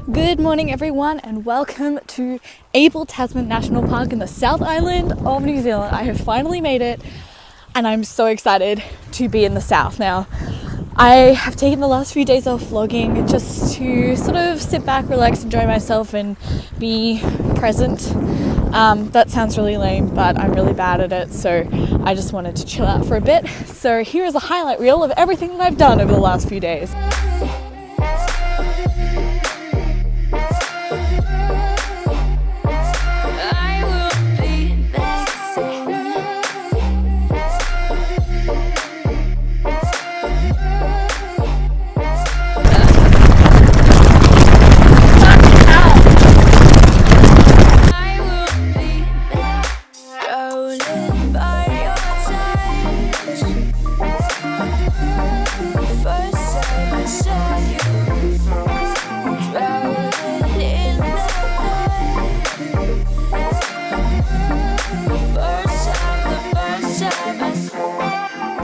Good morning everyone and welcome to Abel Tasman National Park in the South Island of New Zealand. I have finally made it and I'm so excited to be in the south now. I have taken the last few days off vlogging just to sort of sit back, relax, enjoy myself and be present. That sounds really lame, but I'm really bad at it, so I just wanted to chill out for a bit. So here is a highlight reel of everything that I've done over the last few days.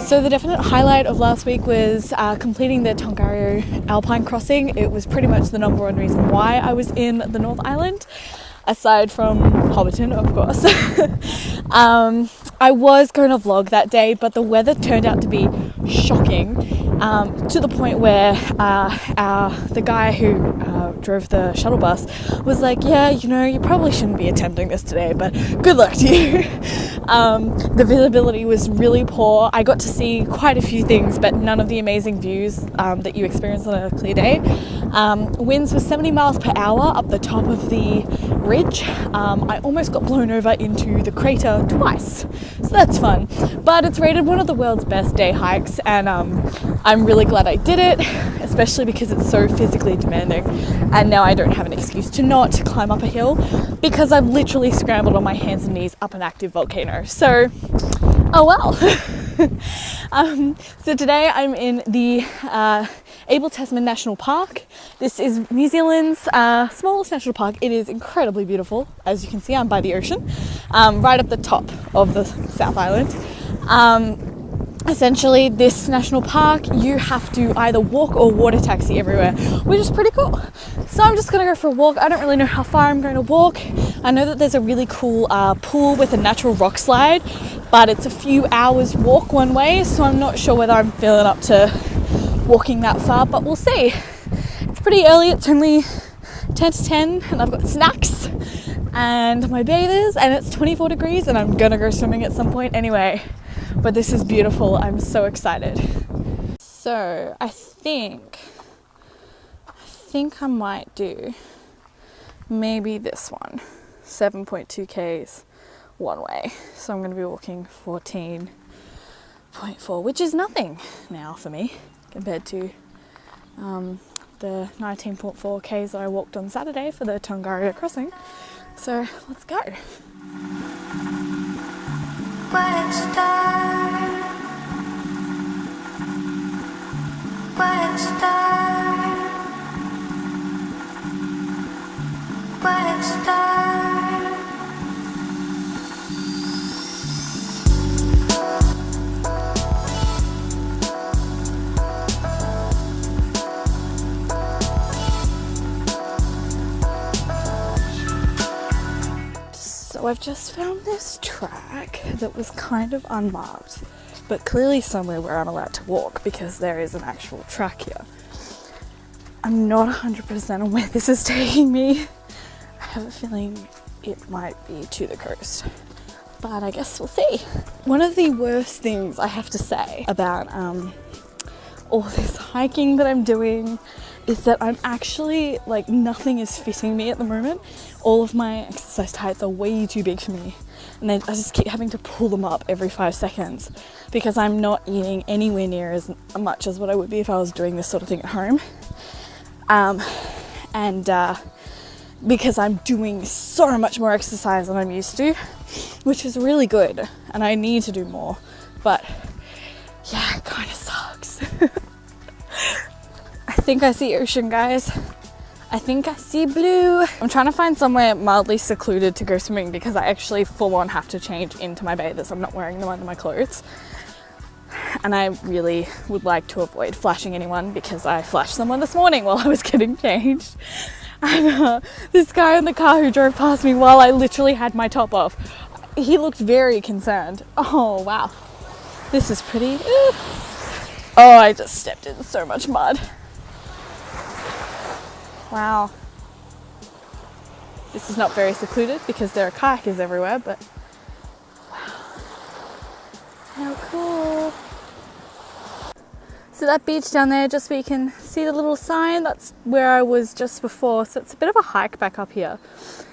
So the definite highlight of last week was completing the Tongariro Alpine crossing. It was pretty much the number one reason why I was in the North Island, aside from Hobbiton, of course. I was going to vlog that day, but the weather turned out to be shocking, to the point where the guy who drove the shuttle bus was like, yeah, you know, you probably shouldn't be attempting this today, but good luck to you. The visibility was really poor. I got to see quite a few things, but none of the amazing views that you experience on a clear day. Winds were 70 miles per hour up the top of the ridge. I almost got blown over into the crater twice, so that's fun. But it's rated one of the world's best day hikes, and I'm really glad I did it, especially because it's so physically demanding. And now I don't have an excuse to not climb up a hill, because I've literally scrambled on my hands and knees up an active volcano. So, oh well. So today I'm in the Abel Tasman National Park. This is New Zealand's smallest national park. It is incredibly beautiful. As you can see, I'm by the ocean, right up the top of the South Island. Essentially, this national park, you have to either walk or water taxi everywhere, which is pretty cool. So I'm just gonna go for a walk. I don't really know how far I'm going to walk. I know that there's a really cool pool with a natural rock slide, but it's a few hours walk one way, so I'm not sure whether I'm feeling up to walking that far, but we'll see. It's pretty early. It's only 10 to 10 and I've got snacks and my bathers, and it's 24 degrees and I'm gonna go swimming at some point anyway. But this is beautiful. I'm so excited. So I think I might do maybe this one, 7.2 Ks one way. So I'm going to be walking 14.4, which is nothing now for me compared to the 19.4 Ks that I walked on Saturday for the Tongariro crossing. So let's go. Quiet star, quiet star, quiet star. So I've just found this track that was kind of unmarked, but clearly somewhere where I'm allowed to walk because there is an actual track here. I'm not 100% on where this is taking me. I have a feeling it might be to the coast, but I guess we'll see. One of the worst things I have to say about all this hiking that I'm doing is that I'm actually, like, nothing is fitting me at the moment. All of my exercise tights are way too big for me, and then I just keep having to pull them up every 5 seconds because I'm not eating anywhere near as much as what I would be if I was doing this sort of thing at home. Because I'm doing so much more exercise than I'm used to, which is really good, and I need to do more, but yeah, it kind of sucks. I think I see ocean, guys. I think I see blue. I'm trying to find somewhere mildly secluded to go swimming because I actually full on have to change into my bathers. I'm not wearing them under my clothes. and I really would like to avoid flashing anyone because I flashed someone this morning while I was getting changed. And this guy in the car who drove past me while I literally had my top off, he looked very concerned. Oh wow, this is pretty. Oh, I just stepped in so much mud. Wow. This is not very secluded because there are kayakers everywhere, but wow, how cool. So that beach down there, just where you can see the little sign, that's where I was just before. So it's a bit of a hike back up here.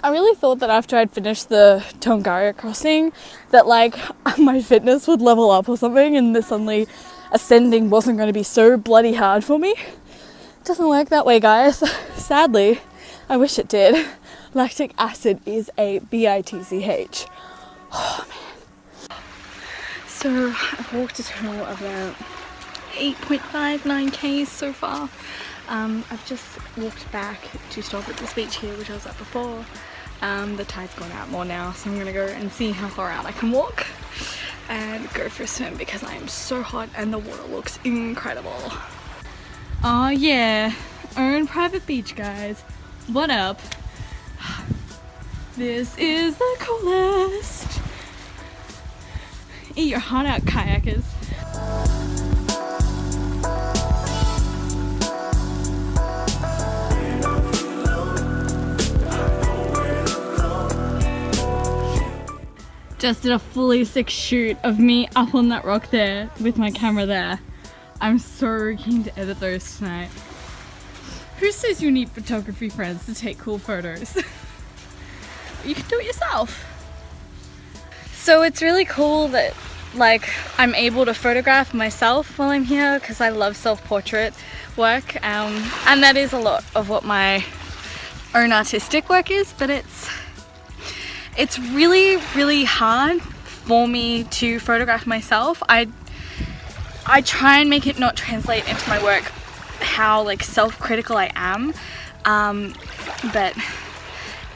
I really thought that after I'd finished the Tongariro crossing that like my fitness would level up or something, and that suddenly ascending wasn't going to be so bloody hard for me. It doesn't work that way, guys. Sadly, I wish it did. Lactic acid is a bitch. Oh man. So I've walked a total of about 8.59 k's so far. I've just walked back to stop at this beach here, which I was at before. The tide's gone out more now, so I'm gonna go and see how far out I can walk and go for a swim because I am so hot and the water looks incredible. Oh yeah, own private beach, guys. What up? This is the coolest. Eat your heart out, kayakers. Just did a fully sick shoot of me up on that rock there with my camera there. I'm so keen to edit those tonight. Who says you need photography friends to take cool photos? You can do it yourself. So it's really cool that like I'm able to photograph myself while I'm here because I love self-portrait work, and that is a lot of what my own artistic work is, but it's really hard for me to photograph myself. I try and make it not translate into my work how like self-critical I am, but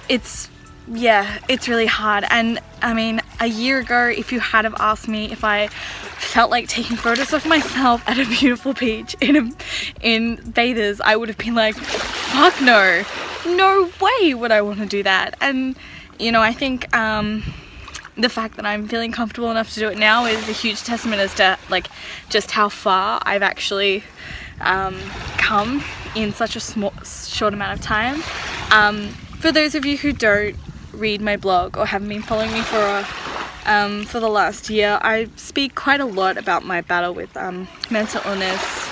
it's really hard. And I mean, a year ago, if you had have asked me if I felt like taking photos of myself at a beautiful beach in bathers, I would have been like, fuck no way would I want to do that. And you know, I think the fact that I'm feeling comfortable enough to do it now is a huge testament as to like just how far I've actually come in such a short amount of time. For those of you who don't read my blog or haven't been following me for the last year, I speak quite a lot about my battle with mental illness,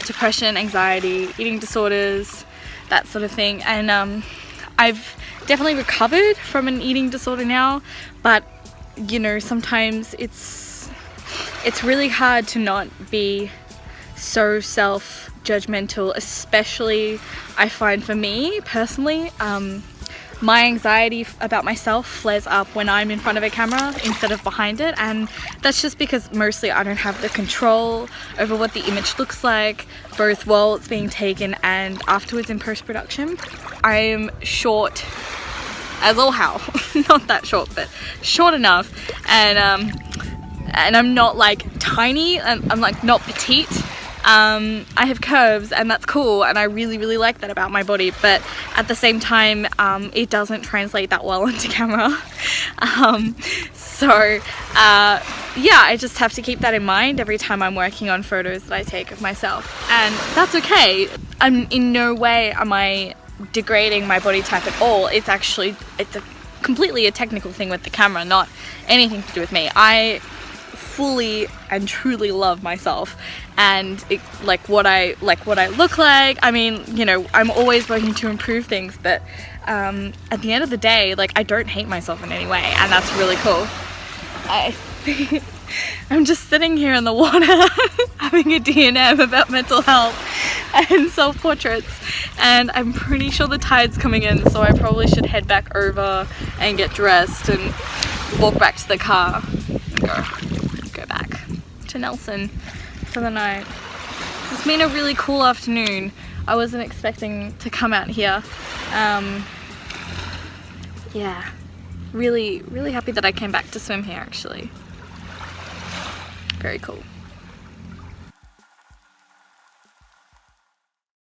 depression, anxiety, eating disorders, that sort of thing. And I've definitely recovered from an eating disorder now, but you know, sometimes it's really hard to not be so self-judgmental, especially I find for me personally. My anxiety about myself flares up when I'm in front of a camera instead of behind it, and that's just because mostly I don't have the control over what the image looks like, both while it's being taken and afterwards in post-production. I am short as all hell. Not that short, but short enough, and I'm not like tiny, and I'm like not petite. I have curves, and that's cool, and I really like that about my body, but at the same time it doesn't translate that well onto camera. Yeah, I just have to keep that in mind every time I'm working on photos that I take of myself, and that's okay. In no way am I degrading my body type at all. It's completely a technical thing with the camera, not anything to do with me. I fully and truly love myself, and what I look like. I mean, you know, I'm always working to improve things, but at the end of the day, like, I don't hate myself in any way, and that's really cool. I'm just sitting here in the water having a D&M about mental health and self-portraits, and I'm pretty sure the tide's coming in, so I probably should head back over and get dressed and walk back to the car and go back to Nelson for the night. It's been a really cool afternoon. I wasn't expecting to come out here. Yeah, really happy that I came back to swim here actually. Very cool.